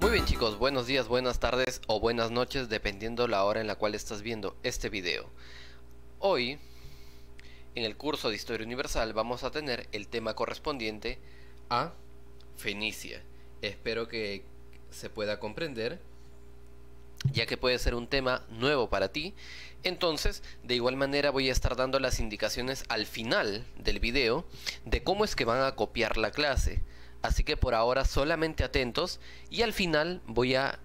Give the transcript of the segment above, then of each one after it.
Muy bien chicos, buenos días, buenas tardes o buenas noches dependiendo la hora en la cual estás viendo este video. Hoy, en el curso de Historia Universal, vamos a tener el tema correspondiente a Fenicia. Espero que se pueda comprender, ya que puede ser un tema nuevo para ti. Entonces, de igual manera voy a estar dando las indicaciones al final del video de cómo es que van a copiar la clase. Así que por ahora solamente atentos, y al final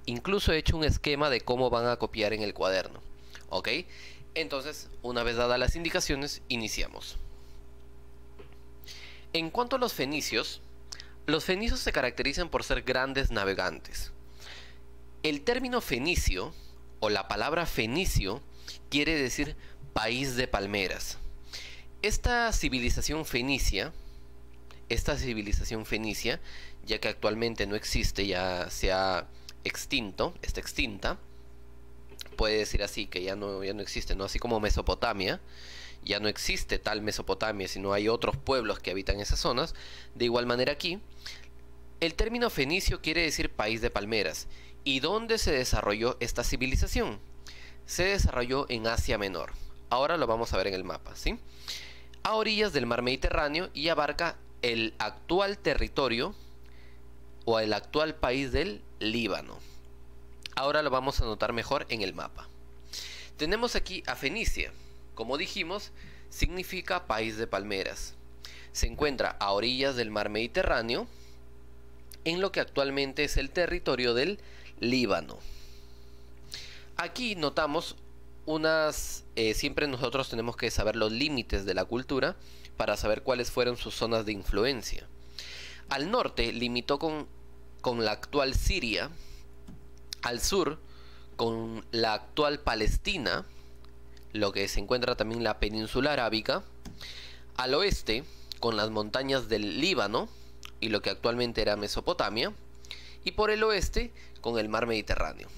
incluso he hecho un esquema de cómo van a copiar en el cuaderno. ¿Ok? Entonces, una vez dadas las indicaciones, iniciamos. En cuanto a los fenicios se caracterizan por ser grandes navegantes. El término fenicio, o la palabra fenicio, quiere decir país de palmeras. Esta civilización fenicia, ya que actualmente no existe, ya se ha extinto, está extinta, puede decir así que ya no existe, ¿no? Así como Mesopotamia, ya no existe tal Mesopotamia, sino hay otros pueblos que habitan esas zonas. De igual manera aquí, el término fenicio quiere decir país de palmeras. ¿Y dónde se desarrolló esta civilización? Se desarrolló en Asia Menor. Ahora lo vamos a ver en el mapa, ¿sí? A orillas del mar Mediterráneo, y abarca el actual territorio o el actual país del Líbano. Ahora lo vamos a notar mejor en el mapa. Tenemos aquí a Fenicia. Como dijimos, significa país de palmeras. Se encuentra a orillas del mar Mediterráneo, en lo que actualmente es el territorio del Líbano. Aquí notamos siempre nosotros tenemos que saber los límites de la cultura para saber cuáles fueron sus zonas de influencia. Al norte limitó con la actual Siria, al sur con la actual Palestina, lo que se encuentra también la península arábica, al oeste con las montañas del Líbano y lo que actualmente era Mesopotamia, y por el oeste con el mar Mediterráneo.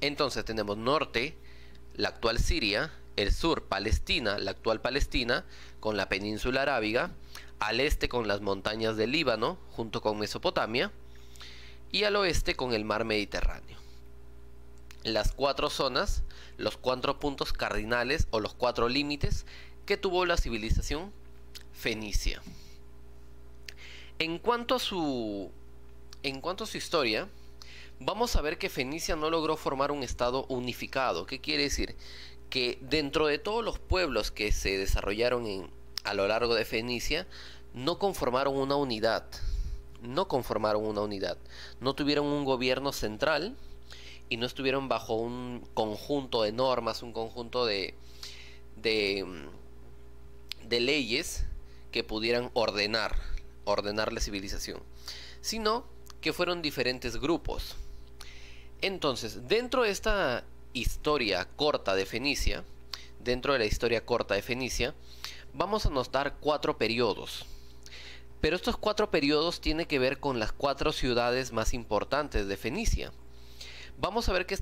Entonces tenemos norte, la actual Siria; el sur, Palestina, la actual Palestina, con la península arábiga; al este con las montañas del Líbano, junto con Mesopotamia; y al oeste con el mar Mediterráneo. Las cuatro zonas, los cuatro puntos cardinales o los cuatro límites que tuvo la civilización fenicia. En cuanto a su historia, vamos a ver que Fenicia no logró formar un estado unificado. ¿Qué quiere decir? Que dentro de todos los pueblos que se desarrollaron a lo largo de Fenicia, no conformaron una unidad. No tuvieron un gobierno central y no estuvieron bajo un conjunto de normas, un conjunto de leyes que pudieran ordenar la civilización, sino que fueron diferentes grupos. Entonces, dentro de esta historia corta de Fenicia, vamos a notar cuatro periodos. Pero estos cuatro periodos tienen que ver con las cuatro ciudades más importantes de Fenicia. Vamos a ver que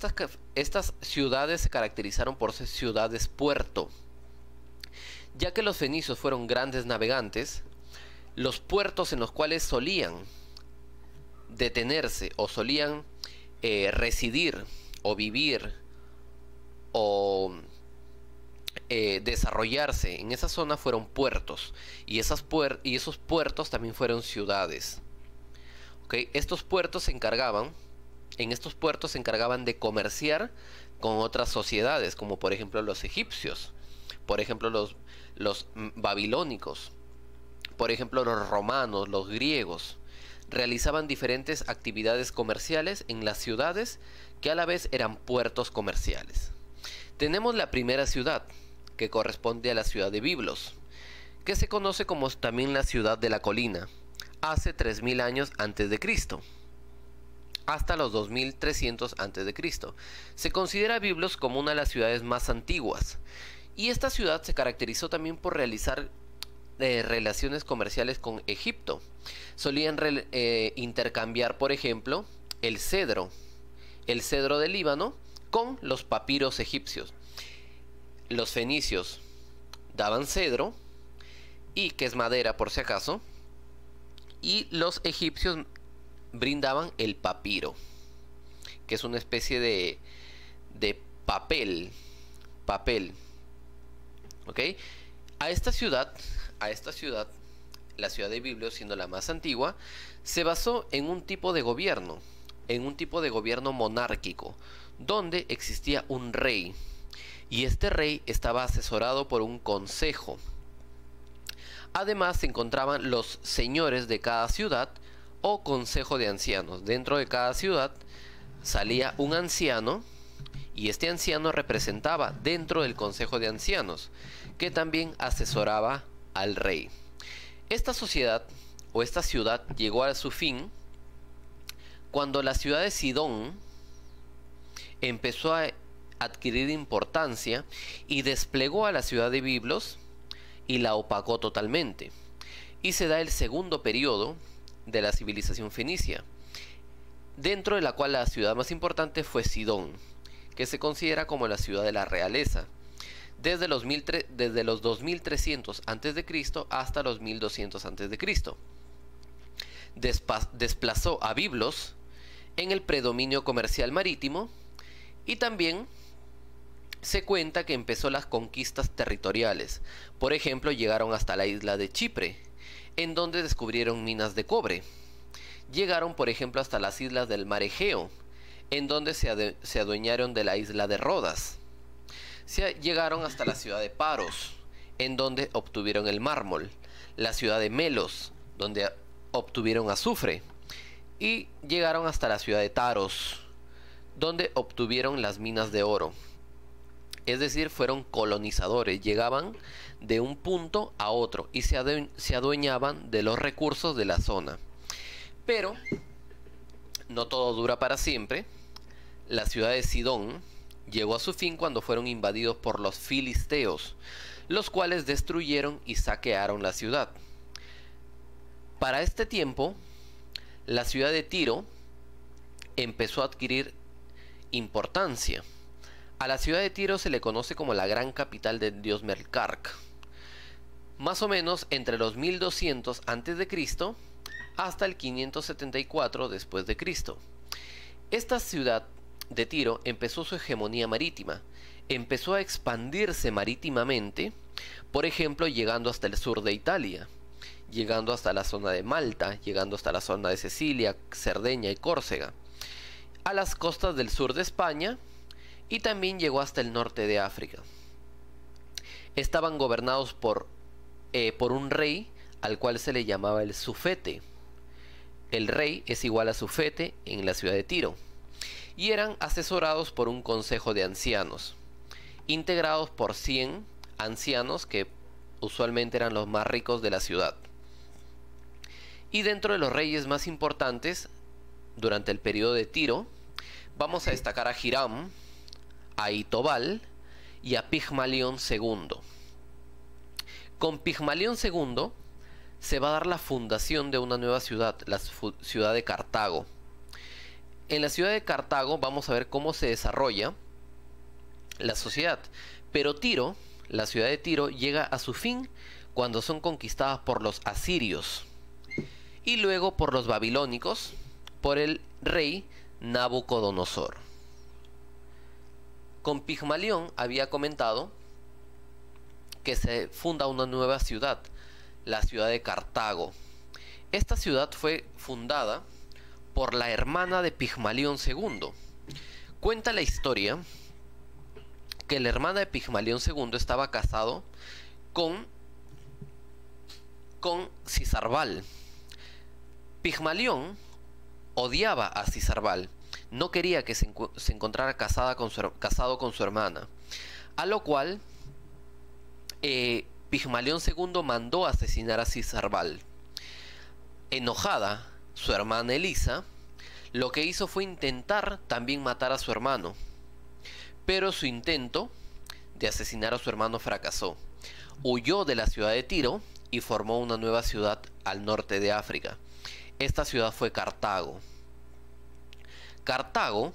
estas ciudades se caracterizaron por ser ciudades puerto. Ya que los fenicios fueron grandes navegantes, los puertos en los cuales solían detenerse o solían residir o vivir o desarrollarse en esa zona fueron puertos, y esos puertos también fueron ciudades. ¿Okay? En estos puertos se encargaban de comerciar con otras sociedades, como por ejemplo los egipcios, por ejemplo los babilónicos, por ejemplo los romanos, los griegos. Realizaban diferentes actividades comerciales en las ciudades que a la vez eran puertos comerciales. Tenemos la primera ciudad, que corresponde a la ciudad de Biblos, que se conoce como también la ciudad de la colina, hace 3000 años antes de Cristo, hasta los 2300 antes de Cristo. Se considera Biblos como una de las ciudades más antiguas, y esta ciudad se caracterizó también por realizar relaciones comerciales con Egipto. Solían intercambiar, por ejemplo, el cedro del Líbano con los papiros egipcios. Los fenicios daban cedro, y que es madera por si acaso, y los egipcios brindaban el papiro, que es una especie de papel, ¿ok? A esta ciudad, la ciudad de Biblos, siendo la más antigua, se basó en un tipo de gobierno, monárquico, donde existía un rey, y este rey estaba asesorado por un consejo. Además se encontraban los señores de cada ciudad o consejo de ancianos. Dentro de cada ciudad salía un anciano, y este anciano representaba dentro del consejo de ancianos, que también asesoraba al rey. Esta sociedad o esta ciudad llegó a su fin cuando la ciudad de Sidón empezó a adquirir importancia y desplegó a la ciudad de Biblos y la opacó totalmente. Y se da el segundo periodo de la civilización fenicia, dentro de la cual la ciudad más importante fue Sidón, que se considera como la ciudad de la realeza, desde los 2300 a.C. hasta los 1200 a.C. Desplazó a Biblos en el predominio comercial marítimo, y también se cuenta que empezó las conquistas territoriales. Por ejemplo, llegaron hasta la isla de Chipre, en donde descubrieron minas de cobre. Llegaron, por ejemplo, hasta las islas del mar Egeo, en donde se adueñaron de la isla de Rodas. Llegaron hasta la ciudad de Paros, en donde obtuvieron el mármol, la ciudad de Melos, donde obtuvieron azufre, y llegaron hasta la ciudad de Taros, donde obtuvieron las minas de oro. Es decir, fueron colonizadores, llegaban de un punto a otro y se adueñaban de los recursos de la zona. Pero no todo dura para siempre. La ciudad de Sidón llegó a su fin cuando fueron invadidos por los filisteos, los cuales destruyeron y saquearon la ciudad. Para este tiempo, la ciudad de Tiro empezó a adquirir importancia. A la ciudad de Tiro se le conoce como la gran capital del dios Melkark, más o menos entre los 1200 a.C. hasta el 574 después de Cristo. Esta ciudad de Tiro empezó su hegemonía marítima, empezó a expandirse marítimamente, por ejemplo, llegando hasta el sur de Italia, llegando hasta la zona de Malta, llegando hasta la zona de Sicilia, Cerdeña y Córcega, a las costas del sur de España, y también llegó hasta el norte de África. Estaban gobernados por un rey al cual se le llamaba el sufete. El rey es igual a sufete en la ciudad de Tiro. Y eran asesorados por un consejo de ancianos, integrados por 100 ancianos que usualmente eran los más ricos de la ciudad. Y dentro de los reyes más importantes durante el periodo de Tiro, vamos a destacar a Hiram, a Itobal y a Pigmalión II. Con Pigmalión II se va a dar la fundación de una nueva ciudad, la ciudad de Cartago. En la ciudad de Cartago vamos a ver cómo se desarrolla la sociedad. Pero Tiro, la ciudad de Tiro, llega a su fin cuando son conquistadas por los asirios y luego por los babilónicos, por el rey Nabucodonosor. Con Pigmalión había comentado que se funda una nueva ciudad, la ciudad de Cartago. Esta ciudad fue fundada por la hermana de Pigmalión II. Cuenta la historia que la hermana de Pigmalión II estaba casado con Cisarbal. Pigmalión odiaba a Cisarbal, no quería que se encontrara casado con su hermana, a lo cual Pigmalión II mandó a asesinar a Cisarbal. Enojada, su hermana Elisa lo que hizo fue intentar también matar a su hermano, pero su intento de asesinar a su hermano fracasó. Huyó de la ciudad de Tiro y formó una nueva ciudad al norte de África. Esta ciudad fue Cartago. Cartago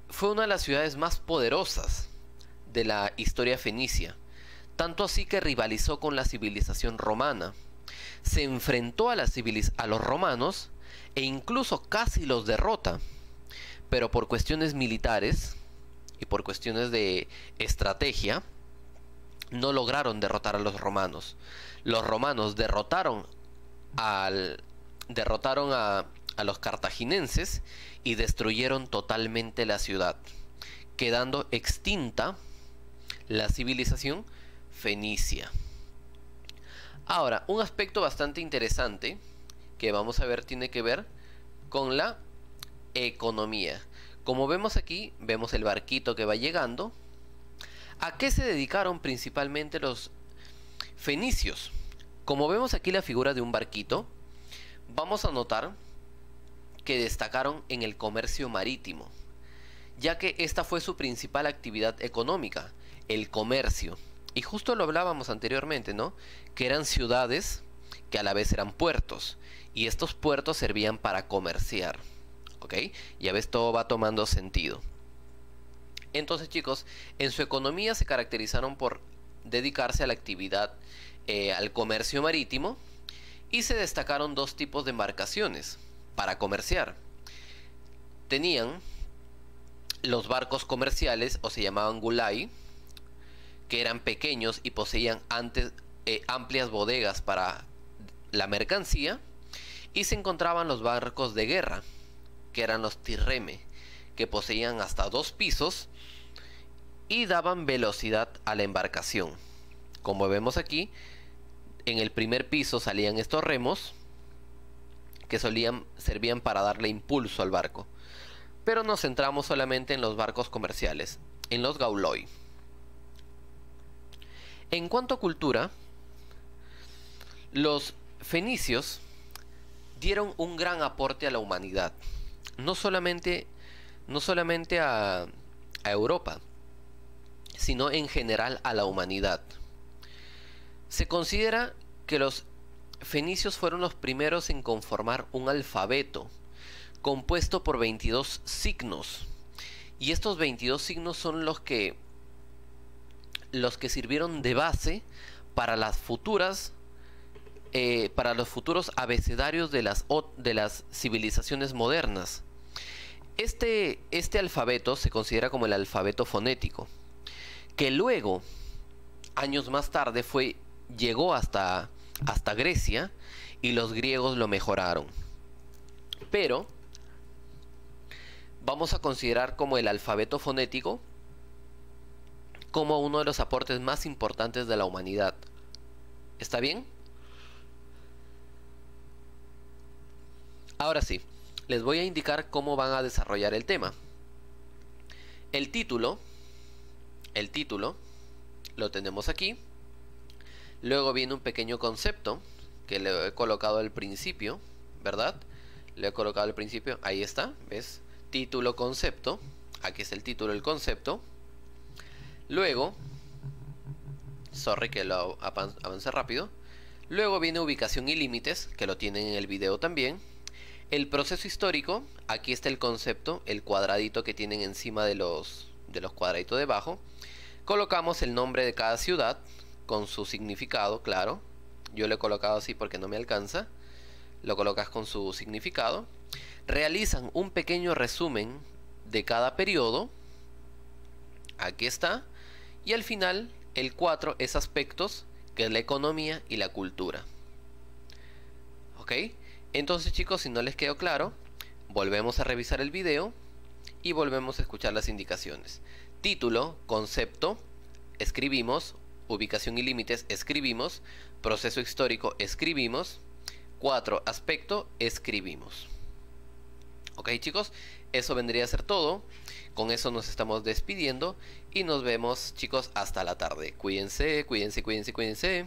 fue una de las ciudades más poderosas de la historia fenicia, tanto así que rivalizó con la civilización romana. Se enfrentó a los romanos e incluso casi los derrota, pero por cuestiones militares y por cuestiones de estrategia no lograron derrotar a los romanos. Los romanos derrotaron a los cartaginenses y destruyeron totalmente la ciudad, quedando extinta la civilización fenicia. Ahora, un aspecto bastante interesante que vamos a ver tiene que ver con la economía. Como vemos aquí, vemos el barquito que va llegando. ¿A qué se dedicaron principalmente los fenicios? Como vemos aquí la figura de un barquito, vamos a notar que destacaron en el comercio marítimo, ya que esta fue su principal actividad económica, el comercio. Y justo lo hablábamos anteriormente, ¿no? Que eran ciudades que a la vez eran puertos, y estos puertos servían para comerciar. ¿Ok? Ya ves, todo va tomando sentido. Entonces, chicos, en su economía se caracterizaron por dedicarse a la actividad, al comercio marítimo, y se destacaron dos tipos de embarcaciones para comerciar. Tenían los barcos comerciales, o se llamaban gulai, que eran pequeños y poseían amplias bodegas para la mercancía, y se encontraban los barcos de guerra, que eran los tirreme, que poseían hasta 2 pisos y daban velocidad a la embarcación. Como vemos aquí, en el primer piso salían estos remos que servían para darle impulso al barco. Pero nos centramos solamente en los barcos comerciales, en los gauloi. En cuanto a cultura, los fenicios dieron un gran aporte a la humanidad, no solamente a Europa, sino en general a la humanidad. Se considera que los fenicios fueron los primeros en conformar un alfabeto compuesto por 22 signos, y estos 22 signos son los que sirvieron de base para los futuros abecedarios de las civilizaciones modernas. Este alfabeto se considera como el alfabeto fonético, que luego, años más tarde, llegó hasta Grecia, y los griegos lo mejoraron. Pero vamos a considerar como el alfabeto fonético como uno de los aportes más importantes de la humanidad. ¿Está bien? Ahora sí, les voy a indicar cómo van a desarrollar el tema. El título lo tenemos aquí. Luego viene un pequeño concepto que le he colocado al principio, ¿verdad? Le he colocado al principio, ahí está, ¿ves? Título, concepto. Aquí es el título, el concepto. Luego, sorry que lo avance rápido. Luego viene ubicación y límites, que lo tienen en el video también. El proceso histórico, aquí está el concepto, el cuadradito que tienen encima de los cuadraditos debajo. Colocamos el nombre de cada ciudad con su significado, claro. Yo lo he colocado así porque no me alcanza. Lo colocas con su significado. Realizan un pequeño resumen de cada periodo. Aquí está. Y al final, el 4 es aspectos, que es la economía y la cultura. ¿Ok? Entonces, chicos, si no les quedó claro, volvemos a revisar el video y volvemos a escuchar las indicaciones. Título, concepto, escribimos. Ubicación y límites, escribimos. Proceso histórico, escribimos. 4, aspecto, escribimos. Ok, chicos, eso vendría a ser todo. Con eso nos estamos despidiendo y nos vemos, chicos, hasta la tarde. Cuídense, cuídense, cuídense, cuídense.